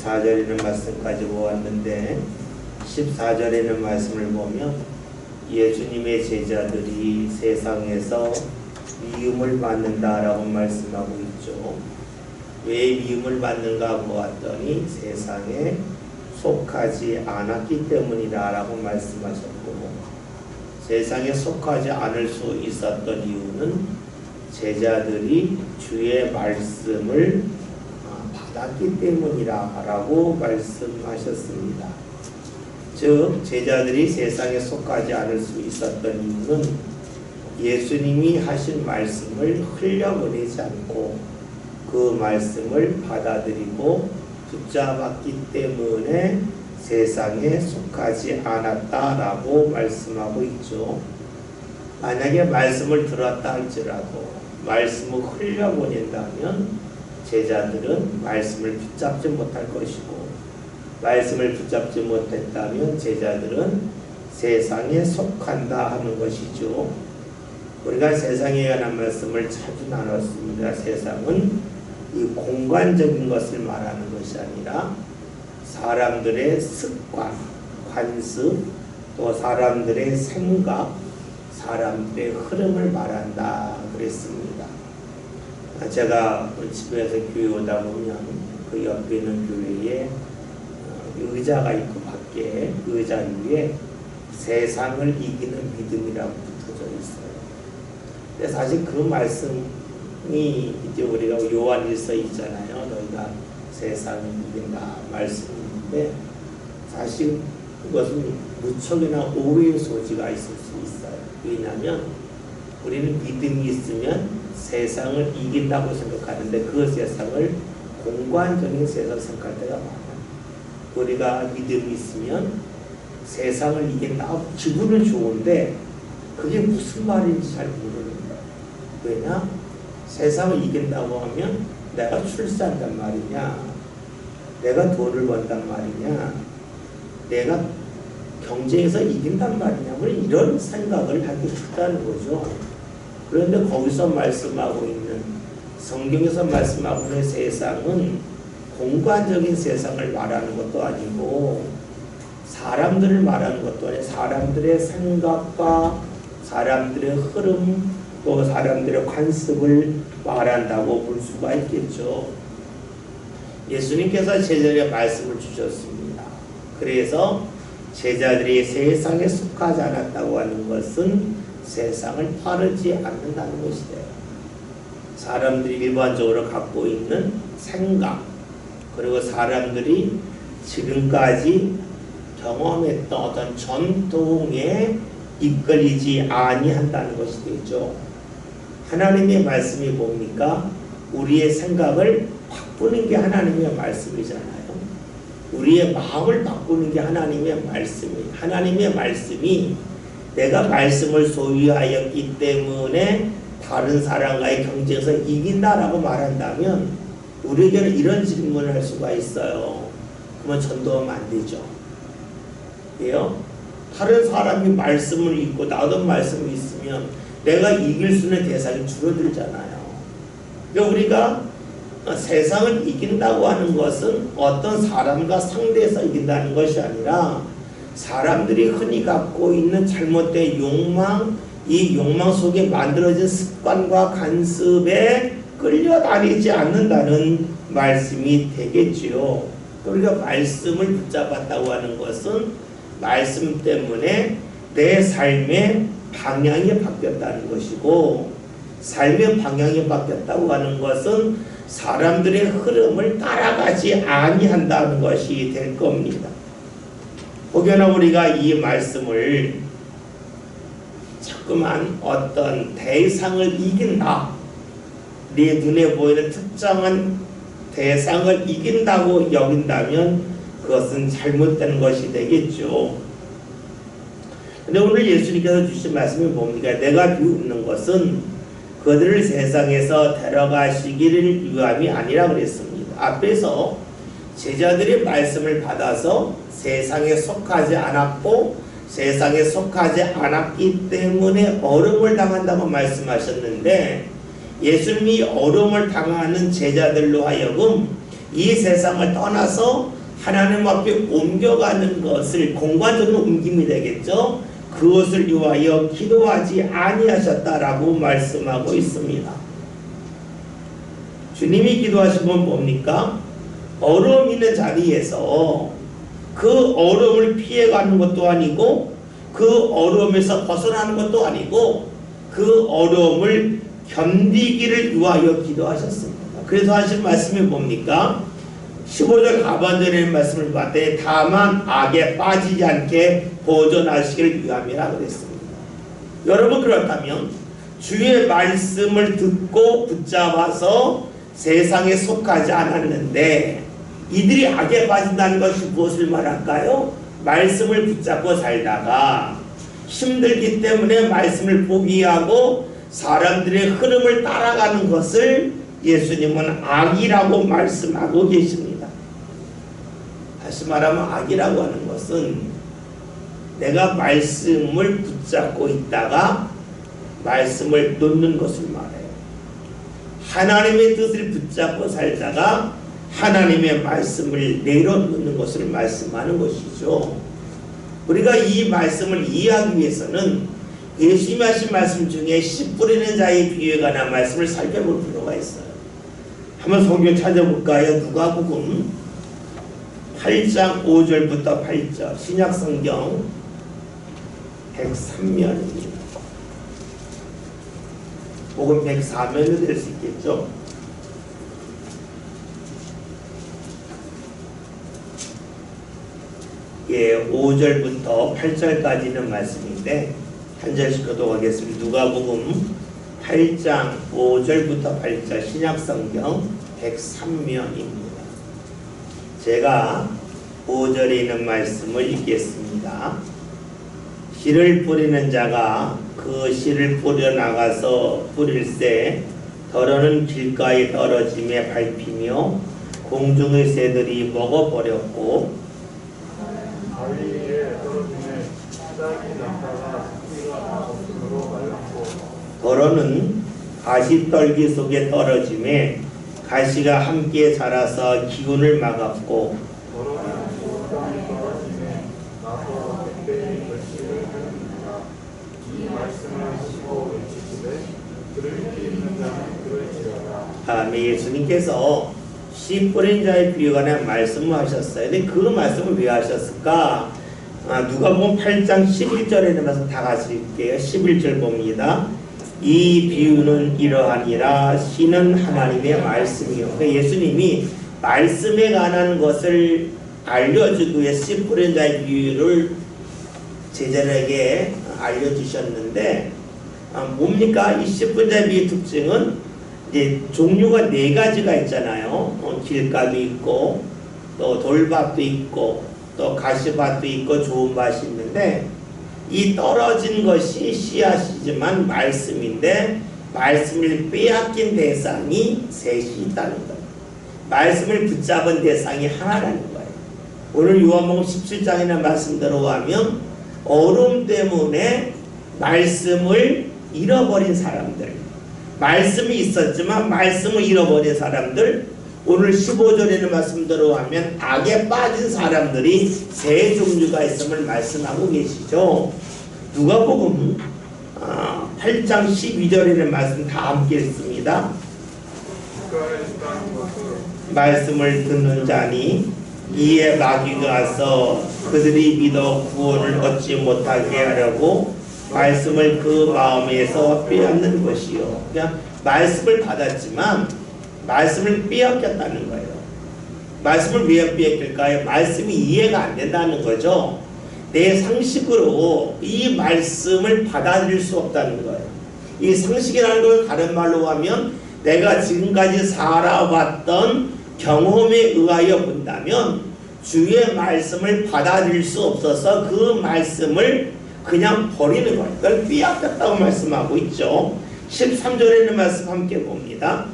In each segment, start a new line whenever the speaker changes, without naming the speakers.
14절에는 말씀까지 보았는데 14절에는 말씀을 보면 예수님의 제자들이 세상에서 미움을 받는다라고 말씀하고 있죠. 왜 미움을 받는가 보았더니 세상에 속하지 않았기 때문이다라고 말씀하셨고, 세상에 속하지 않을 수 있었던 이유는 제자들이 주의 말씀을 받았기 때문이라고 말씀하셨습니다. 즉 제자들이 세상에 속하지 않을 수 있었던 이유는 예수님이 하신 말씀을 흘려보내지 않고 그 말씀을 받아들이고 붙잡았기 때문에 세상에 속하지 않았다라고 말씀하고 있죠. 만약에 말씀을 들었다 할지라도 말씀을 흘려보낸다면 제자들은 말씀을 붙잡지 못할 것이고, 말씀을 붙잡지 못했다면 제자들은 세상에 속한다 하는 것이죠. 우리가 세상에 관한 말씀을 자주 나눴습니다. 세상은 이 공간적인 것을 말하는 것이 아니라 사람들의 습관, 관습, 또 사람들의 생각, 사람들의 흐름을 말한다 그랬습니다. 제가 집에서 교회 오다 보면 그 옆에 있는 교회에 의자가 있고 밖에 의자 위에 세상을 이기는 믿음이라고 붙어져 있어요. 근데 사실 그 말씀이 이제 우리가 요한일서 있잖아요. 너희가 세상을 이긴다 말씀인데 사실 그것은 무척이나 오해의 소지가 있을 수 있어요. 왜냐하면 우리는 믿음이 있으면 세상을 이긴다고 생각하는데 그 세상을 공간적인 세상 생각할 때가 많아요. 우리가 믿음이 있으면 세상을 이긴다. 기분은 좋은데 그게 무슨 말인지 잘 모르는 거예요. 왜냐? 세상을 이긴다고 하면 내가 출세한단 말이냐, 내가 돈을 번단 말이냐, 내가 경쟁에서 이긴단 말이냐, 이런 생각을 하기 쉽다는 거죠. 그런데 거기서 말씀하고 있는, 성경에서 말씀하고 있는 세상은 공간적인 세상을 말하는 것도 아니고 사람들을 말하는 것도 아니고 사람들의 생각과 사람들의 흐름, 또 사람들의 관습을 말한다고 볼 수가 있겠죠. 예수님께서 제자들에게 말씀을 주셨습니다. 그래서 제자들이 세상에 속하지 않았다고 하는 것은 세상을 따르지 않는다는 것이래요. 사람들이 일반적으로 갖고 있는 생각, 그리고 사람들이 지금까지 경험했던 어떤 전통에 이끌리지 아니한다는 것이 되죠. 하나님의 말씀이 뭡니까? 우리의 생각을 바꾸는 게 하나님의 말씀이잖아요. 우리의 마음을 바꾸는 게 하나님의 말씀이에요. 하나님의 말씀이 내가 말씀을 소유하였기 때문에 다른 사람과의 경쟁에서 이긴다라고 말한다면 우리에게는 이런 질문을 할 수가 있어요. 그러면 전도하면 안 되죠. 왜요? 다른 사람이 말씀을 읽고 나도 말씀이 있으면 내가 이길 수 있는 대상이 줄어들잖아요. 그러니까 우리가 세상을 이긴다고 하는 것은 어떤 사람과 상대해서 이긴다는 것이 아니라 사람들이 흔히 갖고 있는 잘못된 욕망, 이 욕망 속에 만들어진 습관과 간섭에 끌려다니지 않는다는 말씀이 되겠지요. 우리가 말씀을 붙잡았다고 하는 것은 말씀 때문에 내 삶의 방향이 바뀌었다는 것이고, 삶의 방향이 바뀌었다고 하는 것은 사람들의 흐름을 따라가지 아니한다는 것이 될 겁니다. 혹여나 우리가 이 말씀을 자꾸만 어떤 대상을 이긴다, 네 눈에 보이는 특정한 대상을 이긴다고 여긴다면 그것은 잘못된 것이 되겠죠. 근데 오늘 예수님께서 주신 말씀이 뭡니까? 내가 비웃는 것은 그들을 세상에서 데려가시기를 위함이 아니라 그랬습니다. 앞에서 제자들의 말씀을 받아서 세상에 속하지 않았고 세상에 속하지 않았기 때문에 어려움을 당한다고 말씀하셨는데, 예수님이 어려움을 당하는 제자들로 하여금 이 세상을 떠나서 하나님 앞에 옮겨가는 것을 공간적으로 옮김이 되겠죠. 그것을 위하여 기도하지 아니하셨다라고 말씀하고 있습니다. 주님이 기도하신 건 뭡니까? 어려움 있는 자리에서 그 어려움을 피해가는 것도 아니고 그 어려움에서 벗어나는 것도 아니고 그 어려움을 견디기를 위하여 기도하셨습니다. 그래서 하신 말씀이 뭡니까? 15절 하반절의 말씀을 봤더니 다만 악에 빠지지 않게 보존하시기를 위함이라 그랬습니다. 여러분, 그렇다면 주의 말씀을 듣고 붙잡아서 세상에 속하지 않았는데 이들이 악에 빠진다는 것이 무엇을 말할까요? 말씀을 붙잡고 살다가 힘들기 때문에 말씀을 포기하고 사람들의 흐름을 따라가는 것을 예수님은 악이라고 말씀하고 계십니다. 다시 말하면 악이라고 하는 것은 내가 말씀을 붙잡고 있다가 말씀을 놓는 것을 말해요. 하나님의 뜻을 붙잡고 살다가 하나님의 말씀을 내려놓는 것을 말씀하는 것이죠. 우리가 이 말씀을 이해하기 위해서는 예수님이 하신 말씀 중에 씨 뿌리는 자의 비유에 관한 말씀을 살펴볼 필요가 있어요. 한번 성경 찾아볼까요? 누가복음 8장 5절부터 8절 신약성경 103면입니다. 혹은 104면이 될 수 있겠죠. 예, 5절부터 8절까지는 말씀인데 한 절씩 교독하겠습니다. 누가복음 8장 5절부터 8절 신약성경 103면입니다. 제가 5절에 있는 말씀을 읽겠습니다. 씨를 뿌리는 자가 그 씨를 뿌려 나가서 뿌릴새 더러는 길가에 떨어짐에 밟히며 공중의 새들이 먹어버렸고
바위 위에 떨어짐에 싹이 났다가 뿌리가 나무로 말랐고
더러는 가시떨기 속에 떨어짐에 가시가 함께 자라서 기운을 막았고
더러는 땅에 떨어짐에 나서 백배의 결실을 하느니라. 이 말씀을 하시고 외치시되 들을 귀 있는 자는 들을지어다.
예수님께서 씨 뿌린 자의 비유에 관한 말씀을 하셨어요. 근데 그 말씀을 왜 하셨을까? 누가복음 8장 11절에는 말씀 다 같이 읽게요. 11절 봅니다. 이 비유는 이러하니라. 씨는 하나님의 말씀이요. 그러니까 예수님이 말씀에 관한 것을 알려주기 위해 씨 뿌린 자의 비유를 제자들에게 알려주셨는데 뭡니까? 이 씨 뿌린 자의 비유의 특징은 이제 종류가 4가지가 있잖아요. 길가도 있고 또 돌밭도 있고 또 가시밭도 있고 좋은 밭이 있는데 이 떨어진 것이 씨앗이지만 말씀인데 말씀을 빼앗긴 대상이 셋이 있다는 거예요. 말씀을 붙잡은 대상이 하나라는 거예요. 오늘 요한복음 17장이나 말씀대로 하면 어려움 때문에 말씀을 잃어버린 사람들, 말씀이 있었지만 말씀을 잃어버린 사람들, 오늘 15절에는 말씀대로 하면 악에 빠진 사람들이 세 종류가 있음을 말씀하고 계시죠. 누가복음 8장 12절에는 말씀 다 함께 읽습니다. 말씀을 듣는 자니 이에 마귀가 와서 그들이 믿어 구원을 얻지 못하게 하려고 말씀을 그 마음에서 빼앗는 것이요. 그냥 말씀을 받았지만 말씀을 빼앗겼다는 거예요. 말씀을 왜 빼앗길까요? 말씀이 이해가 안 된다는 거죠. 내 상식으로 이 말씀을 받아들일 수 없다는 거예요. 이 상식이라는 걸 다른 말로 하면 내가 지금까지 살아왔던 경험에 의하여 본다면 주의 말씀을 받아들일 수 없어서 그 말씀을 그냥 버리는 거예요. 그걸 빼앗겼다고 말씀하고 있죠. 13절에는 말씀 함께 봅니다.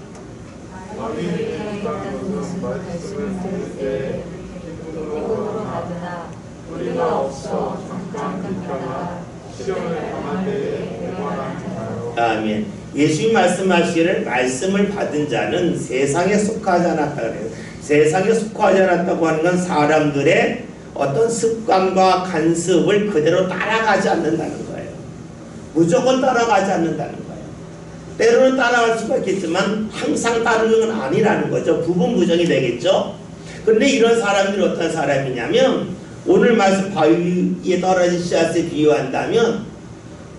아멘. 예수님 말씀하시기를 말씀을 받은 자는 세상에 속하지 않았다 그래요. 세상에 속하지 않았다고 하는 건 사람들의 어떤 습관과 간습을 그대로 따라가지 않는다는 거예요. 무조건 따라가지 않는다는 거예요. 때로는 따라갈 수가 있겠지만 항상 따르는 건 아니라는 거죠. 부분부정이 되겠죠. 그런데 이런 사람들이 어떤 사람이냐면 오늘 말씀 바위에 떨어진 씨앗에 비유한다면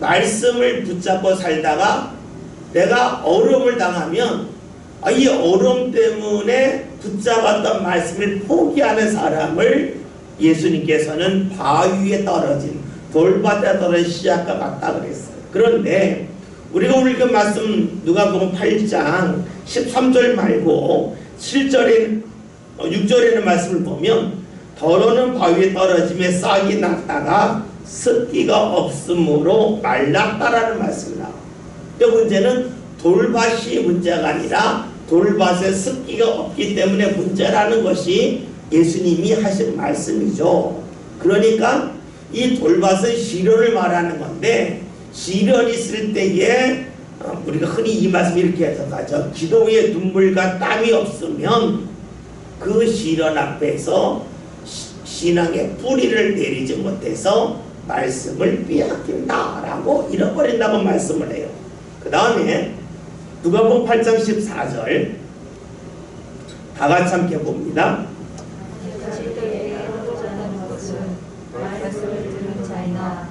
말씀을 붙잡고 살다가 내가 어려움을 당하면 이 어려움 때문에 붙잡았던 말씀을 포기하는 사람을 예수님께서는 바위에 떨어진 돌밭에 떨어진 씨앗과 같다 그랬어요. 그런데 우리가 오늘 그 말씀 누가복음 8장 13절 말고 7절에 6절에는 말씀을 보면 더러는 바위에 떨어짐에 싹이 났다가 습기가 없으므로 말랐다라는 말씀이 나와요. 그 문제는 돌밭이 문제가 아니라 돌밭에 습기가 없기 때문에 문제라는 것이 예수님이 하신 말씀이죠. 그러니까 이 돌밭은 시련을 말하는 건데 시련이 있을 때에 우리가 흔히 이 말씀 이렇게 해석하죠. 기도에 눈물과 땀이 없으면 그 시련 앞에서 신앙의 뿌리를 내리지 못해서 말씀을 빼앗긴다라고 잃어버린다고 말씀을 해요. 그 다음에 누가복음 8장 14절 다 같이 함께 봅니다.
말씀을 들은 자이나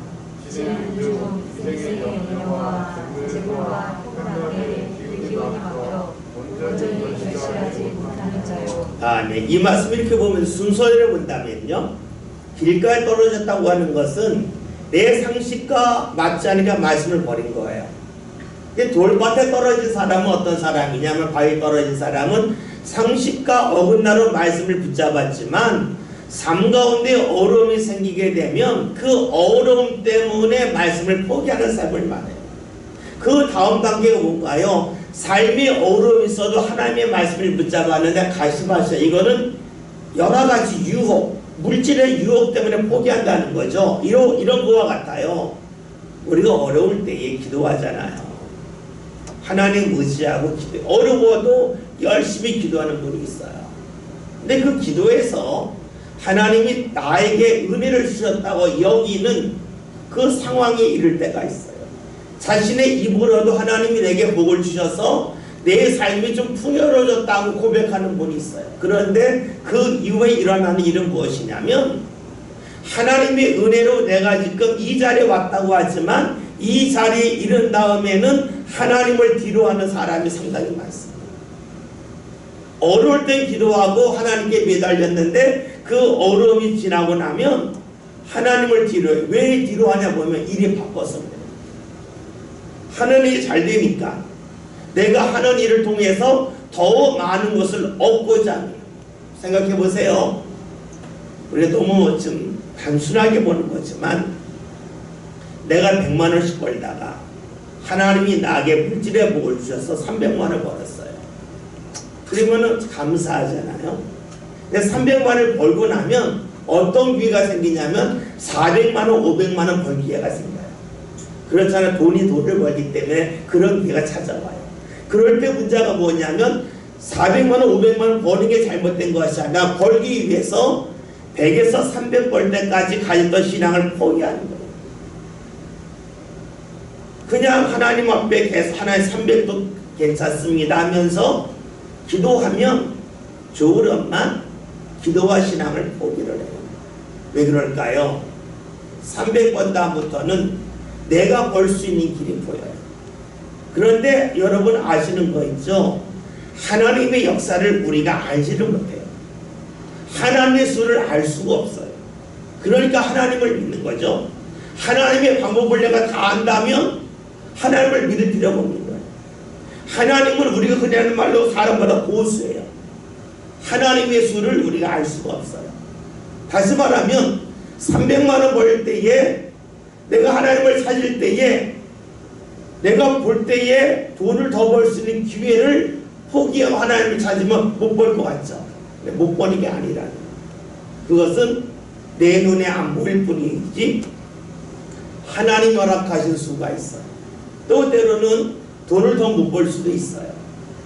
지은 중 생생의 염려와 재고와 폭락에 기운이 막혀 온전히 결실하지 못하는 자요.
네. 이 말씀 이렇게 보면 순서를 본다면요. 길가에 떨어졌다고 하는 것은 내 상식과 맞지 않으니까 말씀을 버린 거예요. 돌밭에 떨어진 사람은 어떤 사람이냐면 바위에 떨어진 사람은 상식과 어긋나는 말씀을 붙잡았지만 삶 가운데 어려움이 생기게 되면 그 어려움 때문에 말씀을 포기하는 삶을 말해요. 그 다음 단계가 뭔가요? 삶의 어려움이 있어도 하나님의 말씀을 붙잡았는데 가시마시아 이거는 여러 가지 유혹, 물질의 유혹 때문에 포기한다는 거죠. 이런 거와 같아요. 우리가 어려울 때에 기도하잖아요. 하나님 의지하고 기도. 어려워도 열심히 기도하는 분이 있어요. 근데 그 기도에서 하나님이 나에게 은혜를 주셨다고 여기는 그 상황에 이를 때가 있어요. 자신의 입으로도 하나님이 내게 복을 주셔서 내 삶이 좀 풍요로워졌다고 고백하는 분이 있어요. 그런데 그 이후에 일어나는 일은 무엇이냐면 하나님의 은혜로 내가 지금 이 자리에 왔다고 하지만 이 자리에 이른 다음에는 하나님을 뒤로하는 사람이 상당히 많습니다. 어려울 땐 기도하고 하나님께 매달렸는데 그 어려움이 지나고 나면 하나님을 뒤로해요. 왜 뒤로하냐 보면 일이 바빠서 그래요. 하는 일이 잘 되니까 내가 하는 일을 통해서 더 많은 것을 얻고자 합니다. 생각해 보세요. 우리가 너무 좀 단순하게 보는 거지만 내가 100만 원씩 벌다가 하나님이 나에게 물질의 복을 주셔서 300만 원을 벌었어요. 그러면은 감사하잖아요. 근데 300만 원을 벌고 나면 어떤 기회가 생기냐면 400만 원, 500만 원 벌 기회가 생겨요. 그렇잖아요. 돈이 돈을 벌기 때문에 그런 기회가 찾아와요. 그럴 때 문제가 뭐냐면 400만 원, 500만 원 버는 게 잘못된 것이 아니라 벌기 위해서 100에서 300 벌 때까지 가졌던 신앙을 포기하는 거예요. 그냥 하나님 앞에 계속 하나님 300도 괜찮습니다 하면서 기도하면 좋으련만 기도와 신앙을 포기를 해요. 왜 그럴까요? 300번 다음부터는 내가 벌 수 있는 길이 보여요. 그런데 여러분 아시는 거 있죠? 하나님의 역사를 우리가 알지를 못해요. 하나님의 수를 알 수가 없어요. 그러니까 하나님을 믿는 거죠. 하나님의 방법을 내가 다 안다면 하나님을 믿을 필요가 없는 거예요. 하나님은 우리가 흔히 하는 말로 사람마다 고수예요. 하나님의 수를 우리가 알 수가 없어요. 다시 말하면 300만 원 벌 때에 내가 하나님을 찾을 때에 내가 볼 때에 돈을 더 벌 수 있는 기회를 포기하고 하나님을 찾으면 못 벌 것 같죠. 못 버는 게 아니라는 그것은 내 눈에 안 보일 뿐이지 하나님 허락하신 수가 있어요. 또 때로는 돈을 더 못 벌 수도 있어요.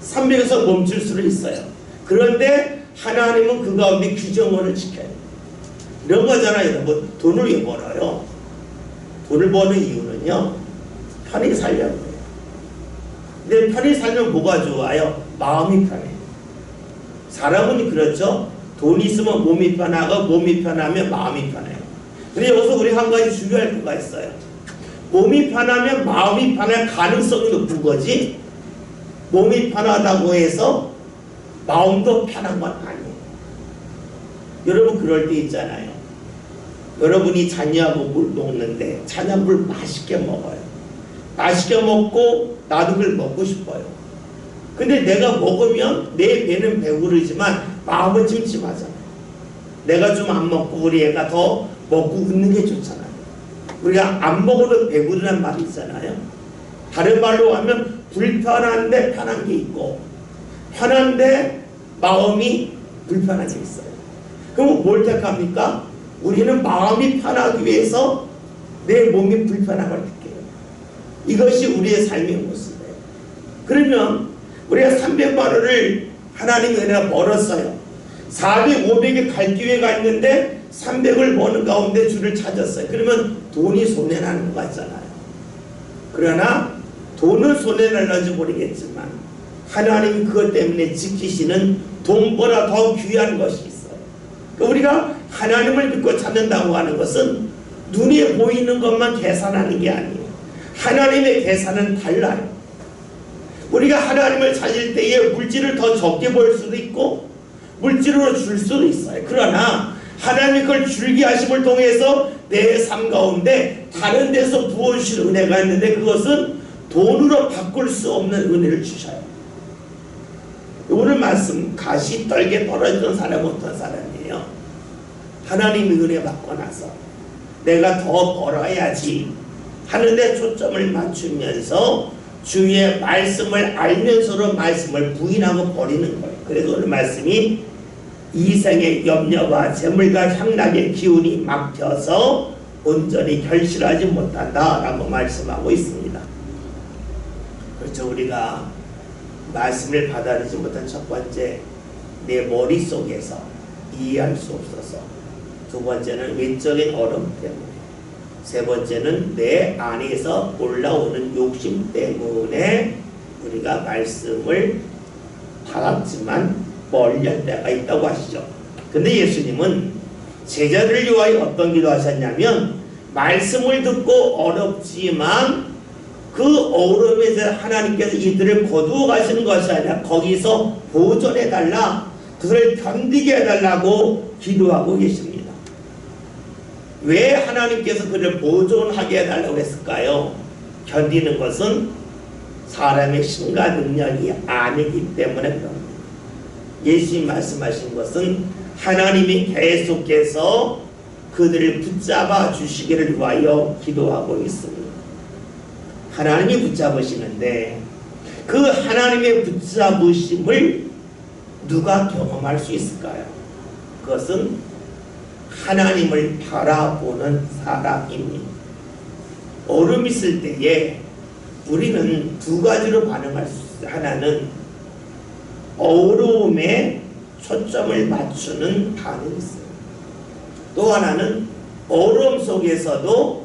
300에서 멈출 수도 있어요. 그런데 하나님은 그 가운데 규정을 지켜요. 이런 거잖아요. 여러분, 돈을 왜 벌어요? 돈을 버는 이유는요, 편히 살려고 해요. 근데 편히 살면 뭐가 좋아요? 마음이 편해요. 사람은 그렇죠. 돈이 있으면 몸이 편하고 몸이 편하면 마음이 편해요. 근데 여기서 우리 한 가지 주의할 거가 있어요. 몸이 편하면 마음이 편할 가능성이 높은 거지, 몸이 편하다고 해서 마음도 편한 건 아니에요. 여러분, 그럴 때 있잖아요. 여러분이 자녀하고 물 먹는데 자녀 물 맛있게 먹어요. 맛있게 먹고 나도 그걸 먹고 싶어요. 근데 내가 먹으면 내 배는 배부르지만 마음은 찜찜하잖아요. 내가 좀 안 먹고 우리 애가 더 먹고 웃는 게 좋잖아요. 우리가 안 먹어도 배부르란 말이 있잖아요. 다른 말로 하면 불편한데 편한 게 있고, 편한데 마음이 불편한 게 있어요. 그럼 뭘 택합니까? 우리는 마음이 편하기 위해서 내 몸이 불편함을 느껴요. 이것이 우리의 삶의 모습이에요. 그러면 우리가 300만 원을 하나님의 은혜가 벌었어요. 400, 500에 갈 기회가 있는데 300을 버는 가운데 주를 찾았어요. 그러면 돈이 손해나는 것 같잖아요. 그러나 돈은 손해날는지 모르겠지만 하나님이 그것 때문에 지키시는 돈보다 더 귀한 것이 있어요. 우리가 하나님을 믿고 찾는다고 하는 것은 눈에 보이는 것만 계산하는 게 아니에요. 하나님의 계산은 달라요. 우리가 하나님을 찾을 때에 물질을 더 적게 벌 수도 있고 물질로 줄 수도 있어요. 그러나 하나님이 그걸 줄게 하심을 통해서 내 삶 가운데 다른 데서 부어주실 은혜가 있는데 그것은 돈으로 바꿀 수 없는 은혜를 주셔요. 오늘 말씀, 가시 떨게 떨어지던 사람은 어떤 사람이에요? 하나님의 은혜 받고 나서 내가 더 벌어야지 하는데 초점을 맞추면서 주의 말씀을 알면서도 말씀을 부인하고 버리는 거예요. 그래서 오늘 말씀이 이생의 염려와 재물과 향락의 기운이 막혀서 온전히 결실하지 못한다 라고 말씀하고 있습니다. 그렇죠. 우리가 말씀을 받아들이지 못한 첫 번째, 내 머릿속에서 이해할 수 없어서, 두 번째는 외적인 어려움 때문에, 세 번째는 내 안에서 올라오는 욕심 때문에 우리가 말씀을 받았지만 멀리 할 때가 있다고 하시죠. 근데 예수님은 제자들을 위하여 어떤 기도 하셨냐면, 말씀을 듣고 어렵지만 그 어려움에서 하나님께서 이들을 거두어 가시는 것이 아니라 거기서 보존해 달라, 그들을 견디게 해달라고 기도하고 계십니다. 왜 하나님께서 그를 보존하게 해달라고 했을까요? 견디는 것은 사람의 힘과 능력이 아니기 때문에 그럽니다. 예수님 말씀하신 것은 하나님이 계속해서 그들을 붙잡아 주시기를 위하여 기도하고 있습니다. 하나님이 붙잡으시는데 그 하나님의 붙잡으심을 누가 경험할 수 있을까요? 그것은 하나님을 바라보는 사람입니다. 어려움이 있을 때에 우리는 두 가지로 반응할 수 있어요. 하나는 어려움에 초점을 맞추는 반응이 있어요. 또 하나는 어려움 속에서도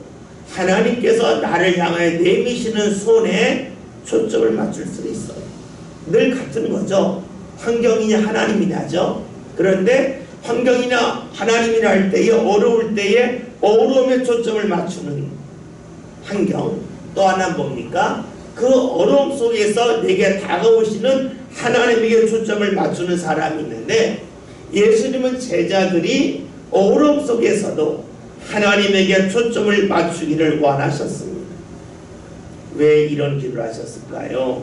하나님께서 나를 향하여 내미시는 손에 초점을 맞출 수 있어요. 늘 같은 거죠. 환경이냐 하나님이냐죠. 그런데 환경이나 하나님이나 할 때에 어려울 때에 어려움에 초점을 맞추는 환경, 또 하나 뭡니까? 그 어려움 속에서 내게 다가오시는 하나님에게 초점을 맞추는 사람이 있는데, 예수님은 제자들이 어려움 속에서도 하나님에게 초점을 맞추기를 원하셨습니다. 왜 이런 기도를 하셨을까요?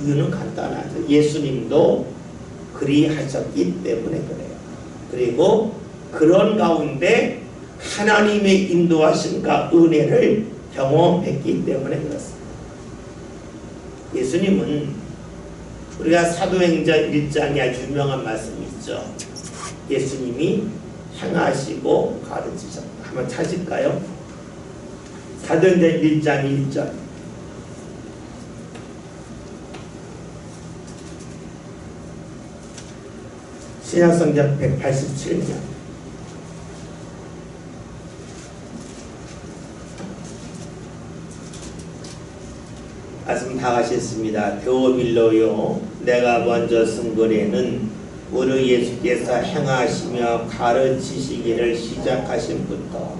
이유는 간단하죠. 예수님도 그리하셨기 때문에 그래요. 그리고 그런 가운데 하나님의 인도하심과 은혜를 경험했기 때문에 그렇습니다. 예수님은 우리가 사도행전 1장에 아주 유명한 말씀이 있죠. 예수님이 향하시고 가르치셨다. 한번 찾을까요? 사도행전 1장 1절. 신약성경 187면. 말씀 다 하셨습니다. 데오빌로요, 내가 먼저 쓴 글에는 우리 예수께서 행하시며 가르치시기를 시작하신부터.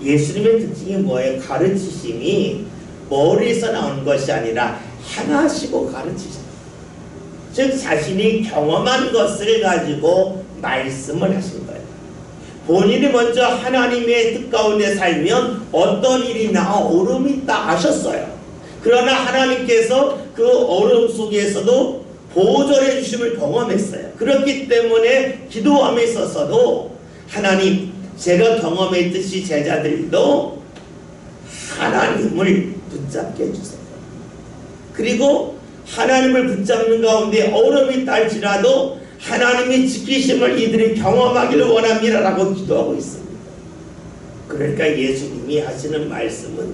예수님의 특징이 뭐예요? 가르치심이 머리에서 나온 것이 아니라 행하시고 가르치십니다. 즉 자신이 경험한 것을 가지고 말씀을 하신 거예요. 본인이 먼저 하나님의 뜻 가운데 살면 어떤 일이나 어려움이 있다 아셨어요. 그러나 하나님께서 그 어려움 속에서도 보존해 주심을 경험했어요. 그렇기 때문에 기도함에 있어서도 하나님, 제가 경험했듯이 제자들도 하나님을 붙잡게 해주세요. 그리고 하나님을 붙잡는 가운데 어려움이 딸지라도 하나님이 지키심을 이들이 경험하기를 원합니다라고 기도하고 있습니다. 그러니까 예수님이 하시는 말씀은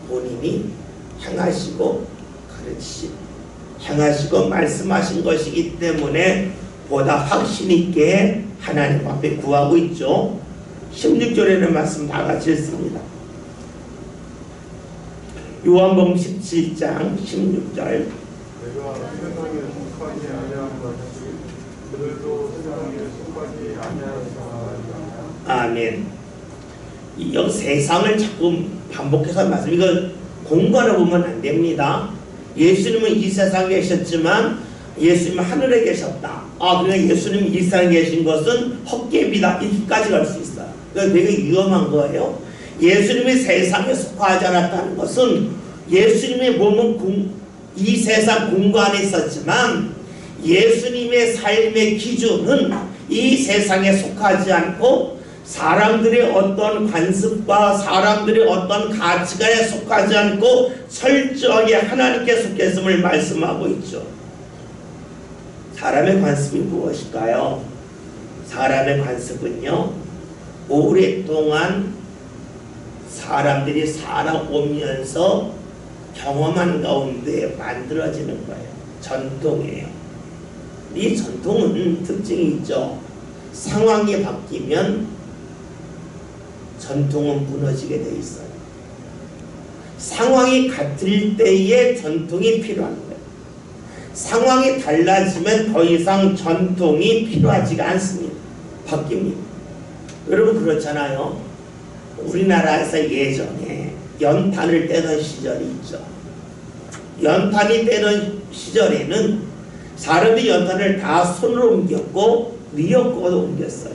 본인이 행하시고 행하시고 말씀하신 것이기 때문에 보다 확신 있게 하나님 앞에 구하고 있죠. 16절에는 말씀 다 같이 읽습니다. 요한복음 17장 16절.
내가 세상에 속하지 아니한 것이 그들도 세상에 속하지 아니하였으나.
아멘. 이 세상을 자꾸 반복해서 말씀, 이거 공간을 보면 안 됩니다. 예수님은 이 세상에 계셨지만 예수님은 하늘에 계셨다. 그러니까 예수님이 이 세상에 계신 것은 헛개비다. 이렇게까지 갈 수 있어요. 그러니까 되게 위험한 거예요. 예수님이 세상에 속하지 않았다는 것은 예수님의 몸은 이 세상 공간에 있었지만 예수님의 삶의 기준은 이 세상에 속하지 않고 사람들의 어떤 관습과 사람들의 어떤 가치관에 속하지 않고 철저하게 하나님께 속했음을 말씀하고 있죠. 사람의 관습이 무엇일까요? 사람의 관습은요, 오랫동안 사람들이 살아오면서 경험한 가운데 만들어지는 거예요. 전통이에요. 이 전통은 특징이 있죠. 상황이 바뀌면 전통은 무너지게 돼 있어요. 상황이 같을 때에 전통이 필요한 거예요. 상황이 달라지면 더 이상 전통이 필요하지가 않습니다. 바뀝니다. 여러분 그렇잖아요. 우리나라에서 예전에 연탄을 떼던 시절이 있죠. 연탄이 떼던 시절에는 사람들이 연탄을 다 손으로 옮겼고 미역거도 옮겼어요.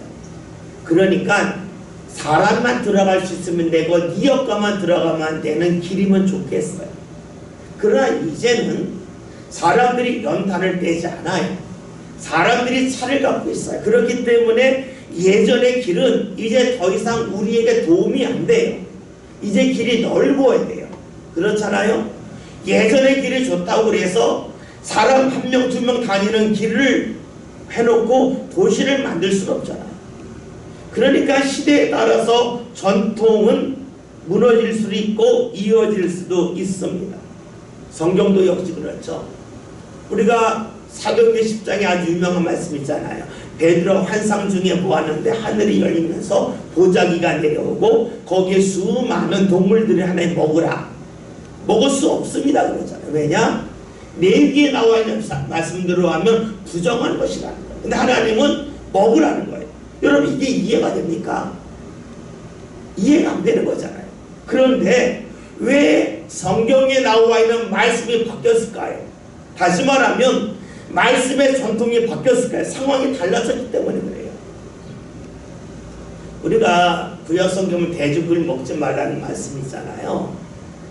그러니까 사람만 들어갈 수 있으면 되고 니역가만 들어가면 되는 길이면 좋겠어요. 그러나 이제는 사람들이 연탄을 떼지 않아요. 사람들이 차를 갖고 있어요. 그렇기 때문에 예전의 길은 이제 더 이상 우리에게 도움이 안 돼요. 이제 길이 넓어야 돼요. 그렇잖아요. 예전의 길이 좋다고 그래서 사람 한 명, 두 명 다니는 길을 해놓고 도시를 만들 수는 없잖아요. 그러니까 시대에 따라서 전통은 무너질 수도 있고 이어질 수도 있습니다. 성경도 역시 그렇죠. 우리가 사도행전 10장에 아주 유명한 말씀 있잖아요. 베드로 환상 중에 보았는데 하늘이 열리면서 보자기가 내려오고 거기에 수많은 동물들이 하나에 먹으라. 먹을 수 없습니다 그러잖아요. 왜냐? 내기에 나와 있는 말씀대로 하면 부정한 것이라는 거예요. 근데 하나님은 먹으라는 거예요. 여러분 이게 이해가 됩니까? 이해가 안 되는 거잖아요. 그런데 왜 성경에 나와 있는 말씀이 바뀌었을까요? 다시 말하면 말씀의 전통이 바뀌었을까요? 상황이 달라졌기 때문에 그래요. 우리가 구약 성경은 돼지고기를 먹지 말라는 말씀이 있잖아요.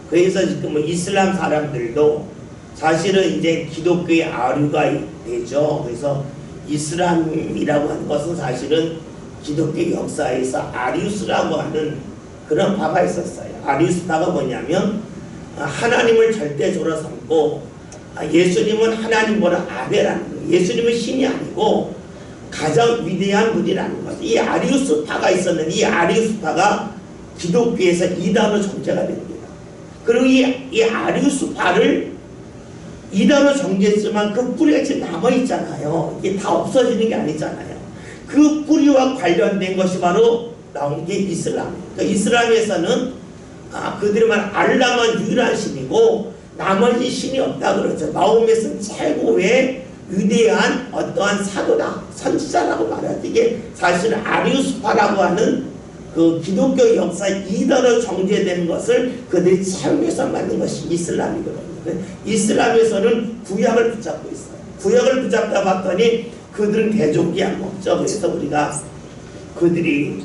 그래서 지금 뭐 이슬람 사람들도 사실은 이제 기독교의 아류가 되죠. 그래서 이슬람이라고 하는 것은 사실은 기독교 역사에서 아리우스라고 하는 그런 파가 있었어요. 아리우스파가 뭐냐면 하나님을 절대적으로 삼고 예수님은 하나님보다 아베라는 거예요. 예수님은 신이 아니고 가장 위대한 분이라는 거죠. 이 아리우스파가 있었는데 이 아리우스파가 기독교에서 이단으로 정죄가 됩니다. 그리고 이 아리우스파를 이단으로 정죄했지만 그 뿌리가 지금 남아있잖아요. 이게 다 없어지는 게 아니잖아요. 그 뿌리와 관련된 것이 바로 나온 게 이슬람. 그러니까 이슬람에서는 그들이 말 알라만 유일한 신이고 나머지 신이 없다 그러죠. 마호메스는 최고의 위대한 어떠한 사도다, 선지자라고 말하죠. 이게 사실은 아리우스파라고 하는 그 기독교 역사의 이단으로 정죄된 것을 그들이 채우면서 만든 것이 이슬람이거든요. 이슬람에서는 구약을 붙잡고 있어요. 구약을 붙잡다 봤더니 그들은 대족이 안 먹죠. 그래서 우리가 그들이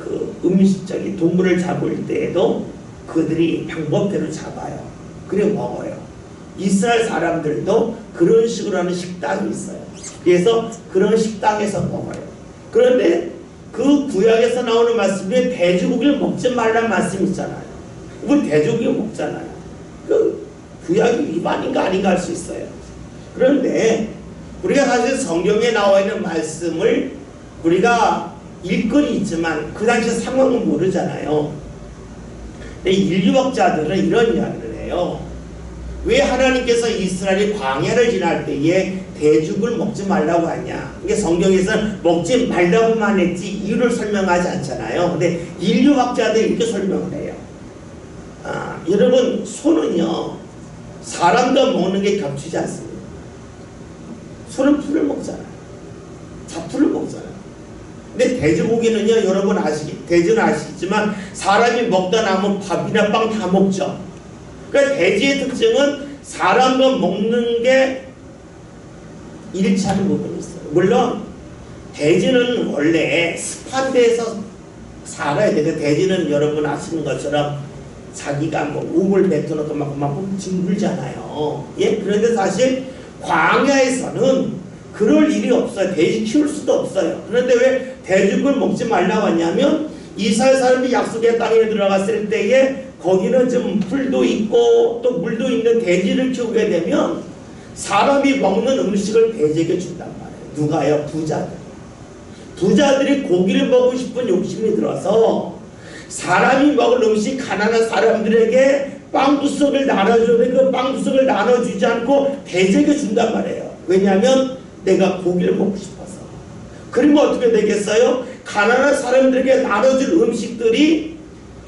그 음식적인 동물을 잡을 때에도 그들이 방법대로 잡아요. 그래 먹어요. 이스라엘 사람들도 그런 식으로 하는 식당이 있어요. 그래서 그런 식당에서 먹어요. 그런데 그 구약에서 나오는 말씀에 돼지고기를 먹지 말라는 말씀이 있잖아요. 이건 돼지고기 먹잖아요. 그 구약이 위반인가 아닌가 할 수 있어요. 그런데 우리가 사실 성경에 나와 있는 말씀을 우리가 일권이 있지만 그 당시 상황은 모르잖아요. 근데 인류학자들은 이런 이야기를 해요. 왜 하나님께서 이스라엘이 광야를 지날 때에 돼지고기를 먹지 말라고 하냐. 이게 성경에서는 먹지 말라고만 했지 이유를 설명하지 않잖아요. 근데 인류학자들이 이렇게 설명을 해요. 여러분 소는요 사람도 먹는 게 겹치지 않습니다. 소는 풀을 먹잖아요. 잡풀을 먹잖아요. 근데 돼지고기는요 여러분 돼지는 아시겠지만 사람이 먹다 남은 밥이나 빵 다 먹죠. 그러니까 돼지의 특징은 사람과 먹는 게 일치하는 부분이 있어요. 물론 돼지는 원래 습한 데에서 살아야 돼요. 돼지는 여러분 아시는 것처럼 자기가 뭐 우물 뱉어놓고 그만큼 징글잖아요. 예? 그런데 사실 광야에서는 그럴 일이 없어요. 돼지 키울 수도 없어요. 그런데 왜 돼지고기를 먹지 말라고 하냐면 이스라엘 사람이 약속의 땅에 들어갔을 때에 거기는 좀 풀도 있고 또 물도 있는 돼지를 키우게 되면 사람이 먹는 음식을 돼지에게 준단 말이에요. 누가요? 부자들. 부자들이 고기를 먹고 싶은 욕심이 들어서 사람이 먹을 음식 가난한 사람들에게 빵구석을 나눠주는데 그 빵구석을 나눠주지 않고 돼지에게 준단 말이에요. 왜냐하면 내가 고기를 먹고 싶어서. 그러면 어떻게 되겠어요? 가난한 사람들에게 나눠줄 음식들이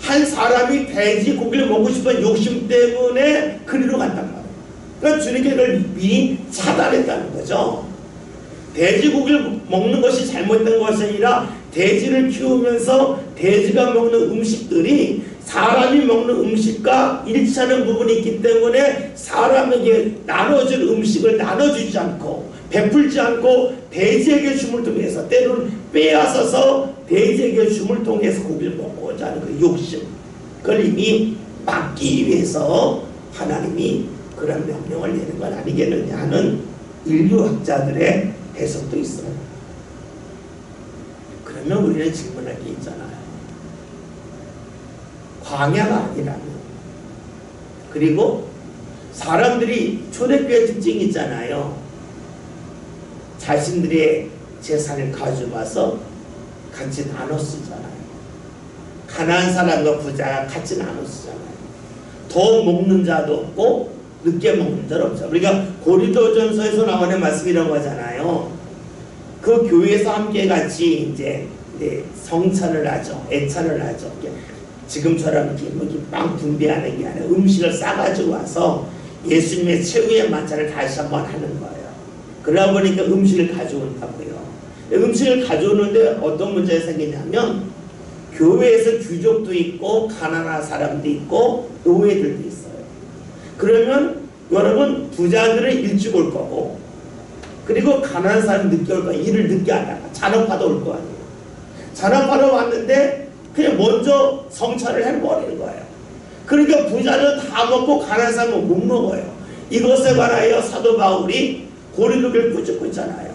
한 사람이 돼지 고기를 먹고 싶은 욕심 때문에 그리로 간단 말이에요. 그러니까 주님께 그걸 미리 차단했다는 거죠. 돼지고기를 먹는 것이 잘못된 것이 아니라 돼지를 키우면서 돼지가 먹는 음식들이 사람이 먹는 음식과 일치하는 부분이 있기 때문에 사람에게 나눠줄 음식을 나눠주지 않고 베풀지 않고 돼지에게 줌을 통해서 때로는 빼앗아서 돼지에게 줌을 통해서 고기를 먹고자 하는 그 욕심, 그걸 이미 막기 위해서 하나님이 그런 명령을 내는 건 아니겠느냐 하는 인류학자들의 해석도 있어요. 그러면 우리는 질문할 게 있잖아요. 광야가 아니라면, 그리고 사람들이 초대교회 특징이 있잖아요. 자신들의 재산을 가져와서 같이 나눠 쓰잖아요. 가난한 사람과 부자가 같이 나눠 쓰잖아요. 더 먹는 자도 없고 늦게 먹는 자도 없죠. 우리가 고린도전서에서 나오는 말씀이 이런 거잖아요. 그 교회에서 함께 같이 이제 성찬을 하죠. 애찬을 하죠. 지금처럼 이렇게 빵 분배하는 게 아니라 음식을 싸가지고 와서 예수님의 최후의 만찬을 다시 한번 하는 거예요. 그러다 보니까 음식을 가져온다고요. 음식을 가져오는데 어떤 문제가 생기냐면 교회에서 귀족도 있고 가난한 사람도 있고 노예들도 있어요. 그러면 여러분 부자들은 일찍 올 거고 그리고 가난한 사람은 늦게 올 거예요. 일을 늦게 하다가 잔업하다 올 거 아니에요. 잔업하러 왔는데 그냥 먼저 성찬을 해버리는 거예요. 그러니까 부자는 다 먹고 가난한 사람은 못 먹어요. 이것에 관하여 사도 바울이 고린도교를 꾸짖고 있잖아요.